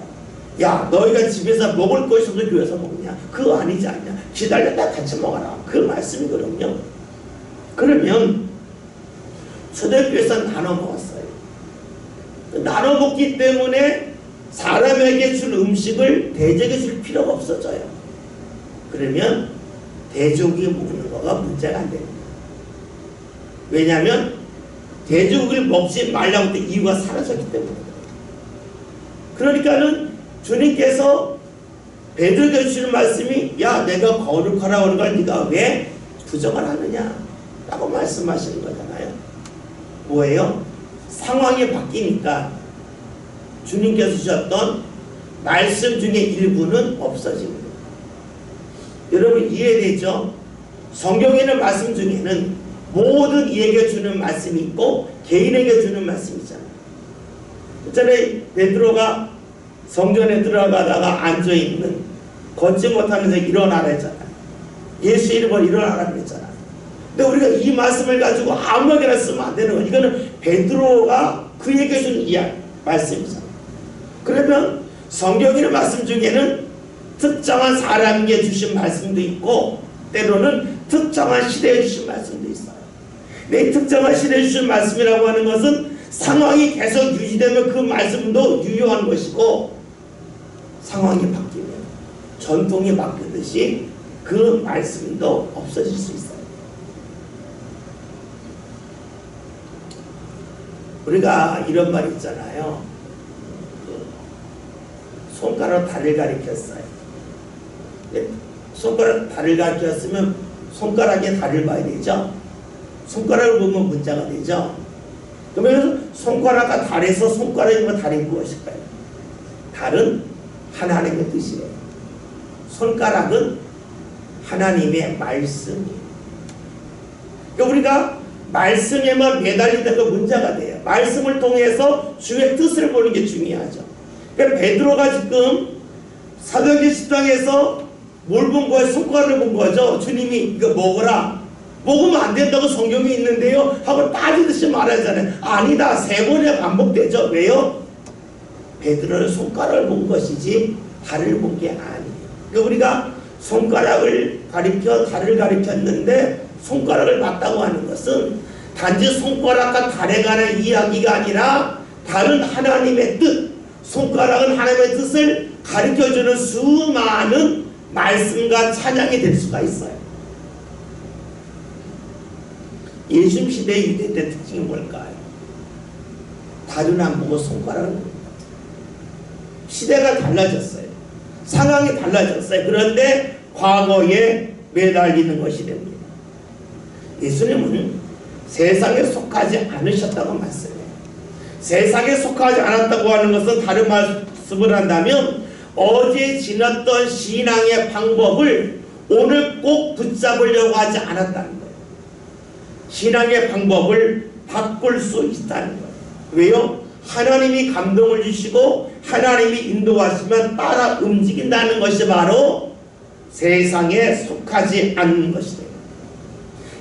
야, 너희가 집에서 먹을 것이 없어서 교회에서 먹냐? 그거 아니지 않냐? 기다렸다 같이 먹어라. 그 말씀이거든요. 그러면 초대교회에서 나눠 먹었어요. 나눠 먹기 때문에 사람에게 줄 음식을 돼지에게 줄 필요가 없어져요. 그러면 돼지고기 먹는 거가 문제가 안 됩니다. 왜냐하면 돼지고기를 먹지 말라고 했던 이유가 사라졌기 때문에. 그러니까는 주님께서 베드로에게 주시는 말씀이 야 내가 거룩하라고 하는 걸 네가 왜 부정을 하느냐 라고 말씀하시는 거잖아요. 뭐예요? 상황이 바뀌니까 주님께서 주셨던 말씀 중에 일부는 없어집니다. 여러분 이해되죠? 성경에는 말씀 중에는 모든 이에게 주는 말씀이 있고 개인에게 주는 말씀이 있잖아요. 전에 베드로가 성전에 들어가다가 앉아있는 걷지 못하면서 일어나라 했잖아요. 예수 이름으로 일어나라 했잖아요. 근데 우리가 이 말씀을 가지고 아무에게나 쓰면 안 되는 거예요. 이거는 베드로가 그에게 준 말씀이잖아요. 그러면 성경의 말씀 중에는 특정한 사람에게 주신 말씀도 있고 때로는 특정한 시대에 주신 말씀도 있어요. 내 특정한 시대에 주신 말씀이라고 하는 것은 상황이 계속 유지되면 그 말씀도 유효한 것이고 상황이 바뀌면 전통이 바뀌듯이 그 말씀도 없어질 수 있어요. 우리가 이런 말 있잖아요. 손가락 달을 가리켰어요. 손가락 달을 가리켰으면 손가락에 달을 봐야 되죠. 손가락을 보면 문자가 되죠. 그러면 손가락과 달에서 손가락과 달이 무엇일까요? 달은 하나님의 뜻이에요. 손가락은 하나님의 말씀이에요. 그러니까 우리가 말씀에만 매달리는 거 문제가 돼요. 말씀을 통해서 주의 뜻을 보는 게 중요하죠. 그러니까 베드로가 지금 사도행전 10장에서 뭘 본 거예요? 손가락을 본 거죠. 주님이 이거 먹어라. 먹으면 안 된다고 성경에 있는데요 하고 따지듯이 말하잖아요. 아니다. 3번에 반복되죠. 왜요? 베드로는 손가락을 본 것이지 달을 본 게 아니에요. 그러니까 우리가 손가락을 가리켜 달을 가리켰는데 손가락을 봤다고 하는 것은 단지 손가락과 달에 관한 이야기가 아니라 다른 하나님의 뜻, 손가락은 하나님의 뜻을 가르쳐주는 수많은 말씀과 찬양이 될 수가 있어요. 예수님 시대 유대 때 특징이 뭘까요? 달은 안 보고 손가락을 봅니다. 시대가 달라졌어요. 상황이 달라졌어요. 그런데 과거에 매달리는 것이 됩니다. 예수님은 세상에 속하지 않으셨다고 말씀해요. 세상에 속하지 않았다고 하는 것은 다른 말씀을 한다면 어제 지났던 신앙의 방법을 오늘 꼭 붙잡으려고 하지 않았다는 거예요. 신앙의 방법을 바꿀 수 있다는 거예요. 왜요? 하나님이 감동을 주시고 하나님이 인도하시면 따라 움직인다는 것이 바로 세상에 속하지 않는 것이에요.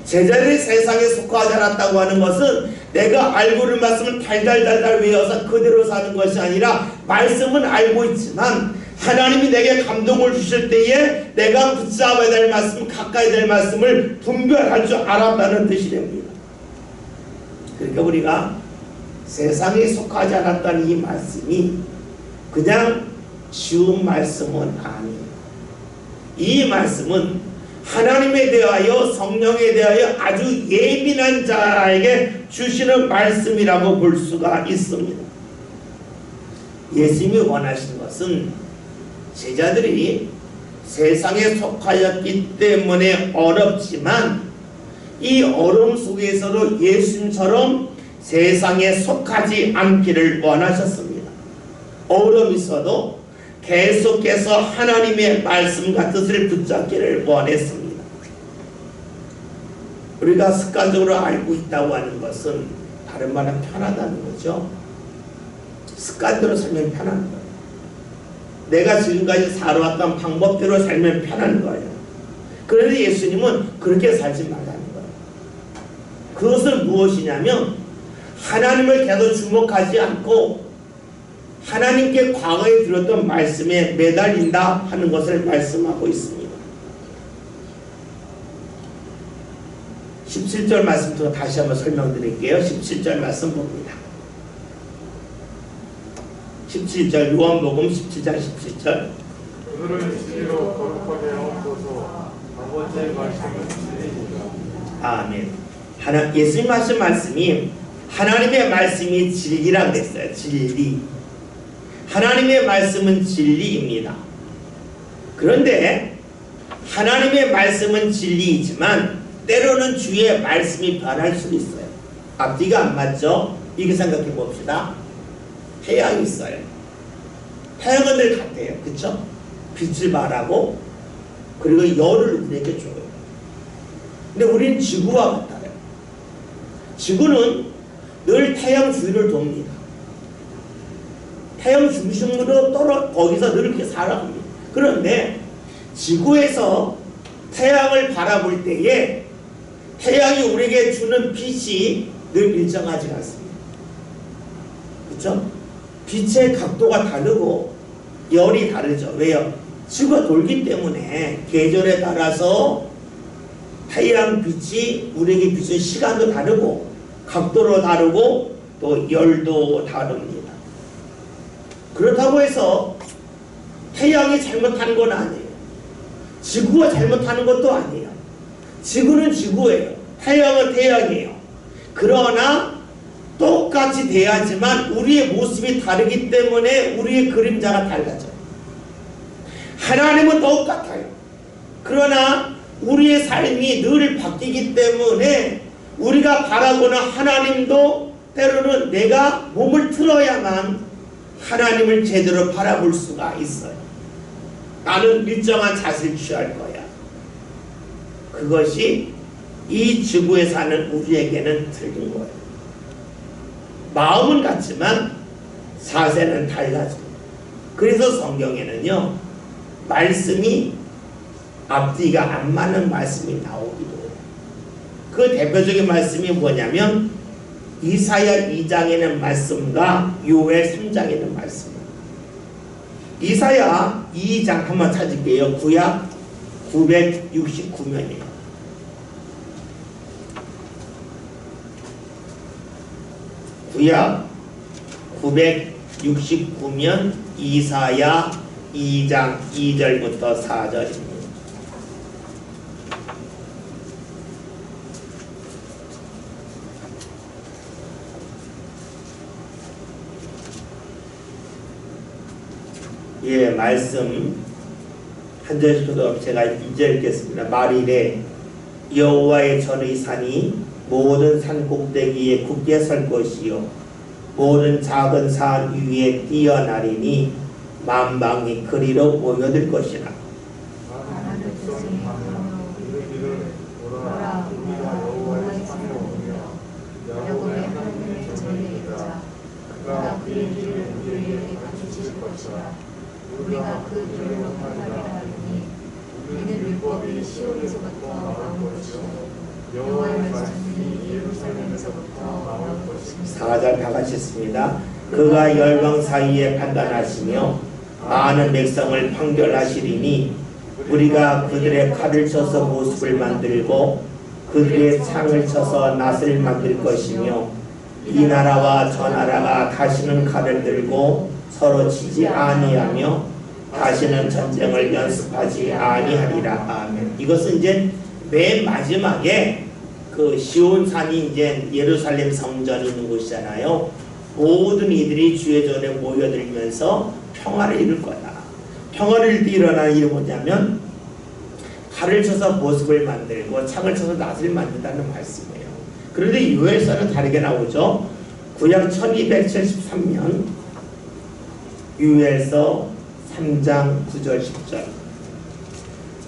제자들이 세상에 속하지 않았다고 하는 것은 내가 알고 있는 말씀을 달달달달 외워서 그대로 사는 것이 아니라 말씀은 알고 있지만 하나님이 내게 감동을 주실 때에 내가 붙잡아야 될 말씀, 가까이 될 말씀을 분별할 줄 알았다는 뜻이 됩니다. 그러니까 우리가 세상에 속하지 않았다는 이 말씀이 그냥 쉬운 말씀은 아니에요. 이 말씀은 하나님에 대하여 성령에 대하여 아주 예민한 자에게 주시는 말씀이라고 볼 수가 있습니다. 예수님이 원하시는 것은 제자들이 세상에 속하였기 때문에 어렵지만 이 어려움 속에서도 예수님처럼 세상에 속하지 않기를 원하셨습니다. 어려움이 있어도 계속해서 하나님의 말씀과 뜻을 붙잡기를 원했습니다. 우리가 습관적으로 알고 있다고 하는 것은 다른 말은 편하다는 거죠. 습관대로 살면 편한 거예요. 내가 지금까지 살아왔던 방법대로 살면 편한 거예요. 그런데 예수님은 그렇게 살지 말라는 거예요. 그것은 무엇이냐면 하나님을 계속 주목하지 않고 하나님께 과거에 들었던 말씀에 매달린다 하는 것을 말씀하고 있습니다. 17절 말씀부터 다시 한번 설명드릴게요. 17절 말씀 봅니다. 17절 요한복음 17장 17절
그들을 진리로 거룩하게 하옵소서. 아버지의 말씀은 진리니라.
아멘. 예수님 하신 말씀이 하나님의 말씀이 진리라 그랬어요. 진리. 하나님의 말씀은 진리입니다. 그런데 하나님의 말씀은 진리이지만 때로는 주의 말씀이 변할 수도 있어요. 앞뒤가 안 맞죠? 이렇게 생각해 봅시다. 태양이 있어요. 태양은 늘 같아요. 그쵸? 빛을 발하고 그리고 열을 우리에게 줘요. 근데 우리는 지구와 같아요. 지구는 늘 태양 주위를 돕니다. 태양 중심으로 거기서 늘 이렇게 살아갑니다. 그런데 지구에서 태양을 바라볼 때에 태양이 우리에게 주는 빛이 늘 일정하지 않습니다. 그렇죠? 빛의 각도가 다르고 열이 다르죠. 왜요? 지구가 돌기 때문에 계절에 따라서 태양 빛이 우리에게 비추는 시간도 다르고 각도로 다르고 또 열도 다릅니다. 그렇다고 해서 태양이 잘못하는 건 아니에요. 지구가 잘못하는 것도 아니에요. 지구는 지구예요. 태양은 태양이에요. 그러나 똑같이 돼야지만 우리의 모습이 다르기 때문에 우리의 그림자가 달라져요. 하나님은 똑같아요. 그러나 우리의 삶이 늘 바뀌기 때문에 우리가 바라보는 하나님도 때로는 내가 몸을 틀어야만 하나님을 제대로 바라볼 수가 있어요. 나는 일정한 자세를 취할 거야. 그것이 이 지구에 사는 우리에게는 틀린 거예요. 마음은 같지만 자세는 달라져요. 그래서 성경에는요, 말씀이 앞뒤가 안 맞는 말씀이 나오기도 해요. 그 대표적인 말씀이 뭐냐면 이사야 2장에는 말씀과 요엘 3장에 있는 말씀입니다. 이사야 2장 한번 찾을게요. 구약 969면이에요. 구약 969면 이사야 2장 2절부터 4절입니다. 예, 말씀 한 절씩도 제가 2절 읽겠습니다. 말이래 여호와의 전의 산이 모든 산 꼭대기에 굳게 설 것이요 모든 작은 산 위에 뛰어나리니 만방이 그리로 모여들 것이라.
우리가 그 길로 행하리라 하니 우리는 율법이 시온에서부터 나올 것이요 여호와의 말씀이 예루살렘에서부터 나올 것입니다.
4절 다 같이 했습니다. 그가 열방 사이에 판단하시며 많은 백성을 판결하시리니 우리가 그들의 칼을 쳐서 모습을 만들고 그들의 창을 쳐서 낫을 만들 것이며 이 나라와 저 나라가 다시는 칼을 들고 서로 치지 아니하며 다시는 전쟁을 연습하지 아니하리라. 아멘. 이것은 이제 맨 마지막에 그 시온산이 이제 예루살렘 성전이 있는 곳이잖아요. 모든 이들이 주의 전에 모여들면서 평화를 이룰 거다. 평화를 이룰 때 일어나는 일이 뭐냐면 칼을 쳐서 모습을 만들고 창을 쳐서 낫을 만든다는 말씀이에요. 그런데 요엘서는 다르게 나오죠. 구약 1273년 요엘서 3장 9절 10절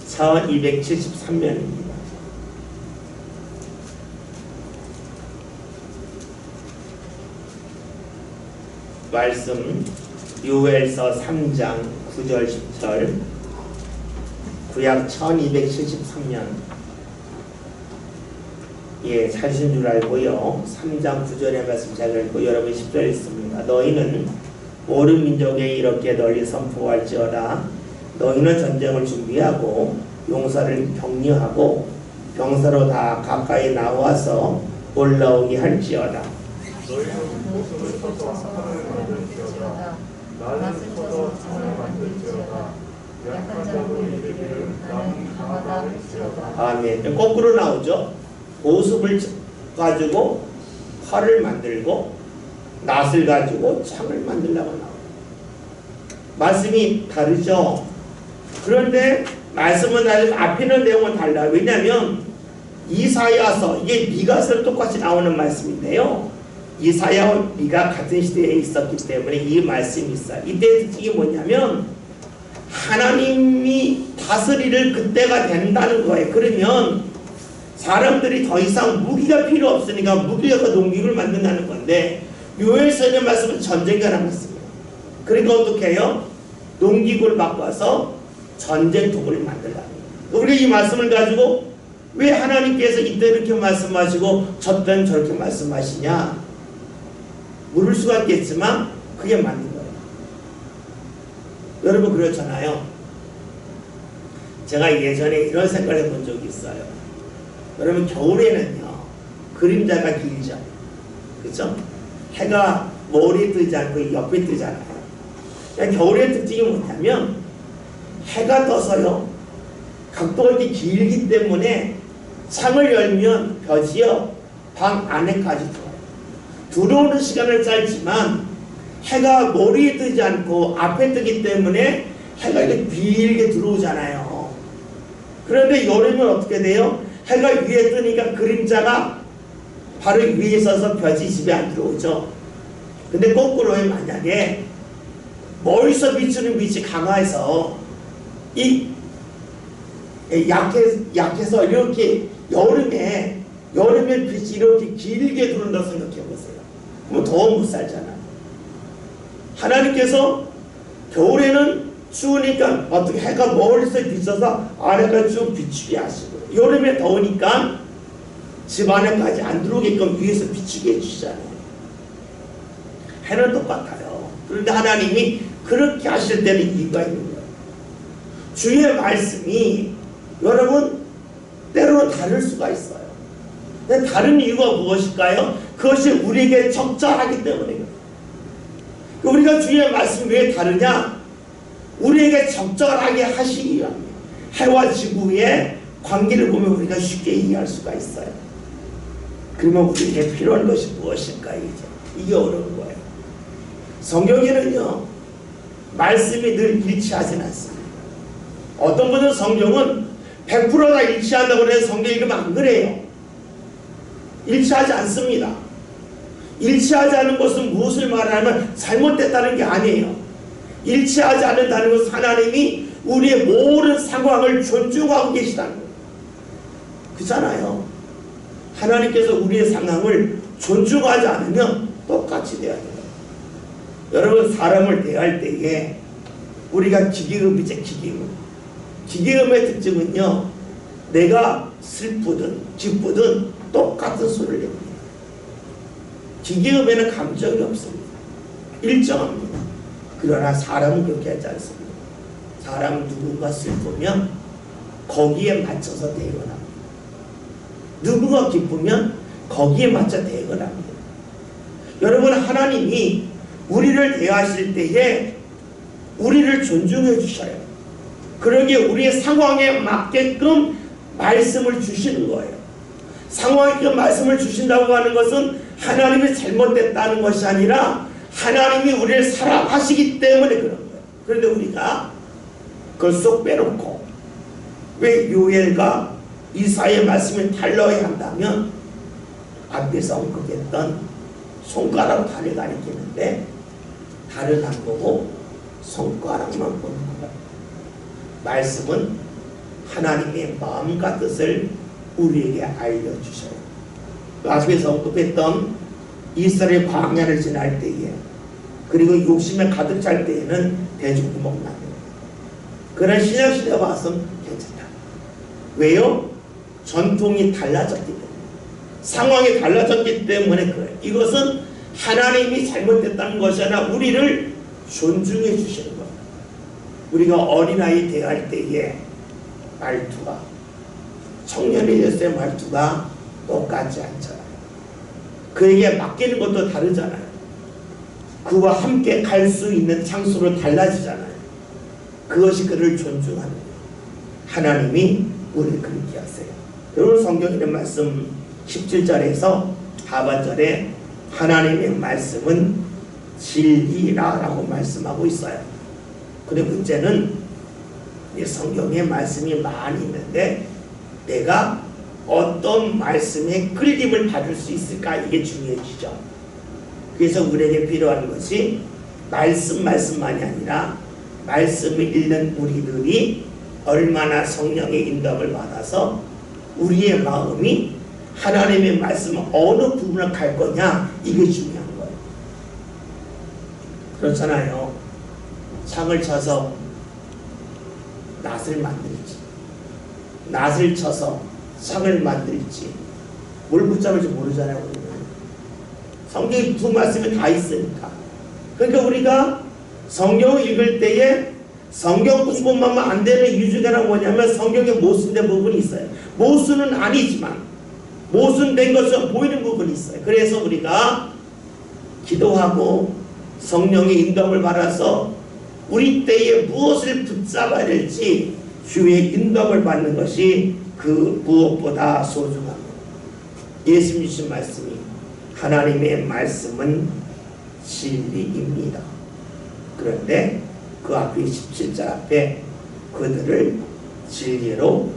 1273년입니다. 말씀 요엘서 3장 9절 10절 구약 1273년 예, 찾으신 줄 알고요. 3장 9절의 말씀 잘 읽고 여러분 10절 있습니다. 너희는 모든 민족에 이렇게 널리 선포할지어다. 너희는 전쟁을 준비하고 용사를 격려하고 병사로 다 가까이 나와서 올라오게 할지어다.
너희는 모습을 쳐서 하늘을 만들지어다. 나는 쳐서 창을 만들지어다. 약한 자로 이르기를 나는 강하다 할지어다.
아멘. 거꾸로 나오죠. 모습을 가지고 칼을 만들고 낫을 가지고 창을 만들려고 나와요. 말씀이 다르죠. 그런데 말씀은 다르지만 앞에 있는 내용은 달라요. 왜냐하면 이사야서, 이게 미가서 똑같이 나오는 말씀인데요. 이사야와 미가 같은 시대에 있었기 때문에 이 말씀이 있어요. 이때의 특징이 뭐냐면 하나님이 다스리를 그때가 된다는 거예요. 그러면 사람들이 더 이상 무기가 필요 없으니까 무기가 농기구를 만든다는 건데, 요엘서 있는 말씀은 전쟁과 남았습니다. 그러니까 어떻게 해요? 농기구를 바꿔서 전쟁통을 만들라는 거예요. 우리가 이 말씀을 가지고 왜 하나님께서 이때 이렇게 말씀하시고 저때는 저렇게 말씀하시냐 물을 수가 있겠지만 그게 맞는 거예요. 여러분 그렇잖아요. 제가 예전에 이런 생각을 해본 적이 있어요. 여러분 겨울에는요 그림자가 길죠. 그렇죠? 해가 머리에 뜨지 않고 옆에 뜨잖아요. 겨울의 특징이 뭐냐면 해가 떠서요 각도가 이렇게 길기 때문에 창을 열면 볕이요 방 안에까지 들어와요. 들어오는 시간은 짧지만 해가 머리에 뜨지 않고 앞에 뜨기 때문에 해가 이렇게 길게 들어오잖아요. 그런데 여름은 어떻게 돼요? 해가 위에 뜨니까 그림자가 바로 위에 있어서 볕이 집에 안 들어오죠. 근데 거꾸로에 만약에 멀리서 비추는 빛이 강해서 이 약해서 이렇게 여름에 빛이 이렇게 길게 들어온다고 생각해 보세요. 그럼 더워 못 살잖아요. 하나님께서 겨울에는 추우니까 어떻게 해가 멀리서 비춰서 아래까지 쭉 비추게 하시고, 여름에 더우니까 집 안에까지 안 들어오게끔 위에서 비추게 해주시잖아요. 해는 똑같아요. 그런데 하나님이 그렇게 하실 때는 이유가 있는 거예요. 주의 말씀이 여러분 때로는 다를 수가 있어요. 근데 다른 이유가 무엇일까요? 그것이 우리에게 적절하기 때문이에요. 우리가 주의 말씀이 왜 다르냐? 우리에게 적절하게 하시기 위함이에요. 해와 지구의 관계를 보면 우리가 쉽게 이해할 수가 있어요. 그러면 우리에게 필요한 것이 무엇일까요? 이게 어려운 거예요. 성경에는요 말씀이 늘 일치하진 않습니다. 어떤 분은 성경은 100%다 일치한다고 해서 성경 읽으면 안 그래요. 일치하지 않습니다. 일치하지 않은 것은 무엇을 말하냐면 잘못됐다는 게 아니에요. 일치하지 않는다는 것은 하나님이 우리의 모든 상황을 존중하고 계시다는 거예요. 그렇잖아요. 하나님께서 우리의 상황을 존중하지 않으면 똑같이 돼야 돼요. 여러분 사람을 대할 때에 우리가 기계음이죠. 기계음의 특징은요 내가 슬프든 기쁘든 똑같은 소리를 냅니다. 기계음에는 감정이 없습니다. 일정합니다. 그러나 사람은 그렇게 하지 않습니다. 사람은 누군가 슬프면 거기에 맞춰서 대응합니다. 누군가 기쁘면 거기에 맞춰 대응합니다. 여러분 하나님이 우리를 대하실 때에 우리를 존중해 주셔요. 그러기에 우리의 상황에 맞게끔 말씀을 주시는 거예요. 상황에 말씀을 주신다고 하는 것은 하나님이 잘못됐다는 것이 아니라 하나님이 우리를 사랑하시기 때문에 그런 거예요. 그런데 우리가 그걸 쏙 빼놓고 왜 요엘과 이사야의 말씀을 달러야 한다면 앞에서 언급했던 손가락 달을 가리키는데 달을 안 보고 손가락만 보는 거예요. 말씀은 하나님의 마음과 뜻을 우리에게 알려주셔요. 앞에서 언급했던 이스라엘 광야를 지날 때에 그리고 욕심에 가득 찰 때에는 대죽구멍 나는 거예요. 그런 신약시대에 와서는 괜찮다. 왜요? 전통이 달라졌기 때문에, 상황이 달라졌기 때문에 그래요. 이것은 하나님이 잘못됐다는 것이 아니라 우리를 존중해 주시는 거예요. 우리가 어린아이 대할 때의 말투가 청년이 됐을 때 말투가 똑같지 않잖아요. 그에게 맡기는 것도 다르잖아요. 그와 함께 갈 수 있는 장소로 달라지잖아요. 그것이 그를 존중하는 거예요. 하나님이 우리를 그렇게 하세요. 여러분 성경의 말씀 17절에서 하반절에 하나님의 말씀은 진리라고 말씀하고 있어요. 근데 문제는 성경에 말씀이 많이 있는데 내가 어떤 말씀에 끌림을 받을 수 있을까, 이게 중요해지죠. 그래서 우리에게 필요한 것이 말씀만이 아니라 말씀을 읽는 우리들이 얼마나 성령의 인도를 받아서 우리의 마음이 하나님의 말씀 어느 부분을 갈 거냐, 이게 중요한 거예요. 그렇잖아요. 창을 쳐서 낫을 만들지, 낫을 쳐서 창을 만들지, 뭘 붙잡을지 모르잖아요. 우리는. 성경에 두 말씀이 다 있으니까. 그러니까 우리가 성경을 읽을 때에 성경 공부만 하면 안 되는 이유 중에 하나가 뭐냐면 성경에 모순된 부분이 있어요. 모순은 아니지만 모순된 것처럼 보이는 부분이 있어요. 그래서 우리가 기도하고 성령의 인도를 받아서 우리 때에 무엇을 붙잡아야 될지 주의 인도를 받는 것이 그 무엇보다 소중합니다. 예수님 주신 말씀이 하나님의 말씀은 진리입니다. 그런데 그 앞에 17절 앞에 그들을 진리로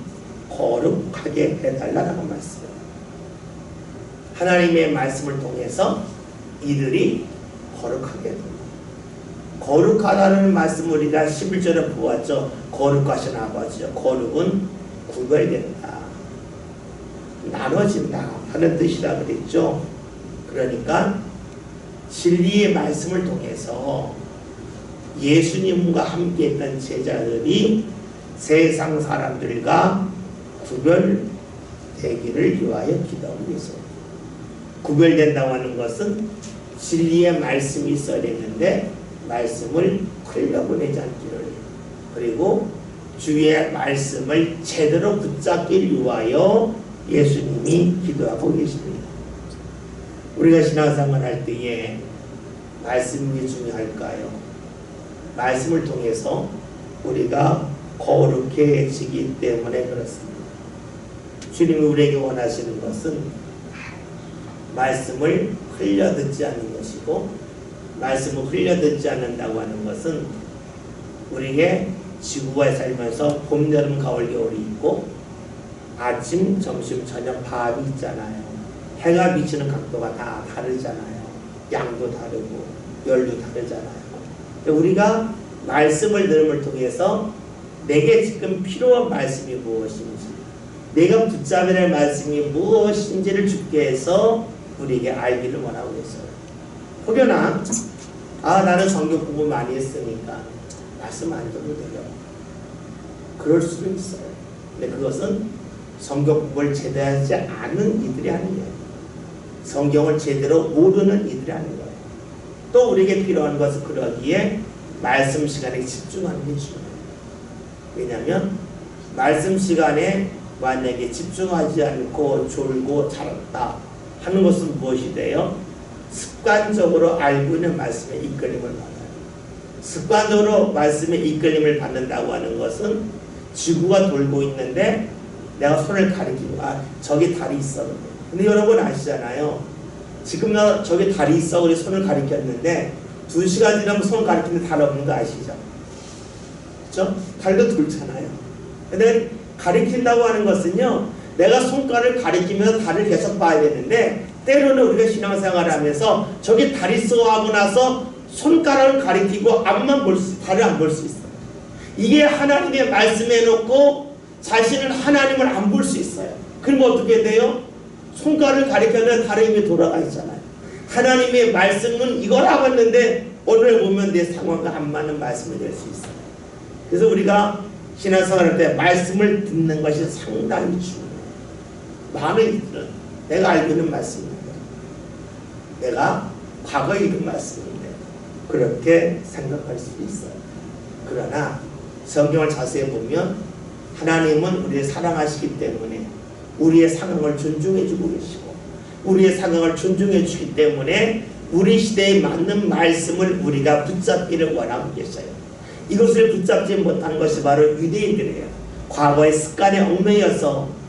거룩하게 해달라고 말씀해요. 하나님의 말씀을 통해서 이들이 거룩하게 됩니다. 거룩하다는 말씀을 우리가 11절에 보았죠. 거룩하신 아버지요. 거룩은 구별된다, 나눠진다 하는 뜻이라 그랬죠. 그러니까 진리의 말씀을 통해서 예수님과 함께 했던 제자들이 세상 사람들과 구별되기를 위하여 기도하고 있어요. 구별된다고 하는 것은 진리의 말씀이 있어야 되는데 말씀을 흘려보내지 않기를, 그리고 주의 말씀을 제대로 붙잡기 위하여 예수님이 기도하고 계십니다. 우리가 신앙생활 할 때에 말씀이 중요할까요? 말씀을 통해서 우리가 거룩해지기 때문에 그렇습니다. 주님이 우리에게 원하시는 것은 말씀을 흘려듣지 않는 것이고, 말씀을 흘려듣지 않는다고 하는 것은 우리에게 지구에 살면서 봄, 여름, 가을, 겨울이 있고 아침, 점심, 저녁, 밤이 있잖아요. 해가 비치는 각도가 다 다르잖아요. 양도 다르고 열도 다르잖아요. 우리가 말씀을 들음을 통해서 내게 지금 필요한 말씀이 무엇인지, 내가 붙잡아야 할 말씀이 무엇인지를 주께 해서 우리에게 알기를 원하고 있어요. 혹여나 나는 성경 공부 많이 했으니까 말씀 안 들어도 돼요. 그럴 수도 있어요. 근데 그것은 성경 공부를 제대로 하지 않은 이들이 아니에요. 성경을 제대로 모르는 이들이 아닌 거예요. 또 우리에게 필요한 것은 그러기에 말씀 시간에 집중하는 게 중요해요. 왜냐하면 말씀 시간에 만약에 집중하지 않고 졸고 자랐다 하는 것은 무엇이 돼요? 습관적으로 알고 있는 말씀에 이끌림을 받아요. 습관적으로 말씀에 이끌림을 받는다고 하는 것은 지구가 돌고 있는데 내가 손을 가리키고 저기 달이 있어. 근데 여러분 아시잖아요. 지금 나 저기 달이 있어 우리 손을 가리켰는데 2시간 지나면 손 가리키는데 달 없는 거 아시죠? 그렇죠? 달도 돌잖아요. 근데 가리킨다고 하는 것은요, 내가 손가락을 가리키면서 달을 계속 봐야 되는데 때로는 우리가 신앙생활을 하면서 저기 달 있어 하고 나서 손가락을 가리키고 앞만 볼 수, 달을 안 볼 수 있어요. 이게 하나님의 말씀에 놓고 자신은 하나님을 안 볼 수 있어요. 그러면 어떻게 돼요? 손가락을 가리켜면 달이 이미 돌아가 있잖아요. 하나님의 말씀은 이거라고 했는데 오늘 보면 내 상황과 안 맞는 말씀이 될 수 있어요. 그래서 우리가 신앙생활 할 때 말씀을 듣는 것이 상당히 중요해요. 많은 이들은 내가 알고 있는 말씀인데, 내가 과거에 읽은 말씀인데 그렇게 생각할 수도 있어요. 그러나 성경을 자세히 보면 하나님은 우리를 사랑하시기 때문에 우리의 상황을 존중해 주고 계시고, 우리의 상황을 존중해 주기 때문에 우리 시대에 맞는 말씀을 우리가 붙잡기를 원하고 계셔요. 이것을 붙잡지 못한 것이 바로 유대인들이에요. 과거의 습관에 얽매여서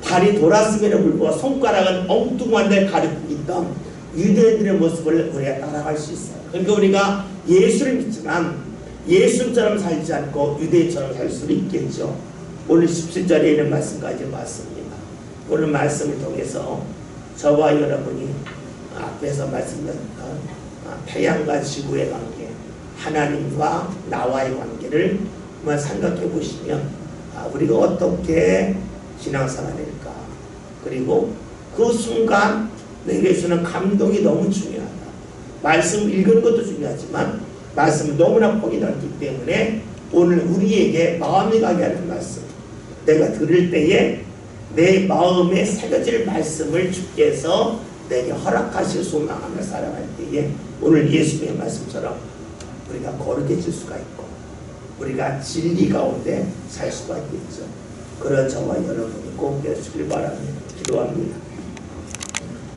달이 돌았음에도 불구하고 손가락은 엉뚱한 데 가리키고 있던 유대인들의 모습을 우리가 따라갈 수 있어요. 그러니까 우리가 예수를 믿지만 예수처럼 살지 않고 유대인처럼 살 수도 있겠죠. 오늘 17절에 있는 말씀까지 봤습니다. 오늘 말씀을 통해서 저와 여러분이 앞에서 말씀드렸던 태양과 지구의 관계, 하나님과 나와의 관계를 한번 생각해 보시면 우리가 어떻게 신앙생활일까, 그리고 그 순간 내게 주는 감동이 너무 중요하다. 말씀 읽는 것도 중요하지만 말씀은 너무나 폭이 넓기 때문에 오늘 우리에게 마음이 가게 하는 말씀, 내가 들을 때에 내 마음에 새겨질 말씀을 주께서 내게 허락하실 소망하며 살아갈 때에 오늘 예수님의 말씀처럼 우리가 거룩해질 수가 있고 우리가 진리 가운데 살 수가 있겠죠. 그런 저와 여러분이 꼭 되시길 바라며 기도합니다.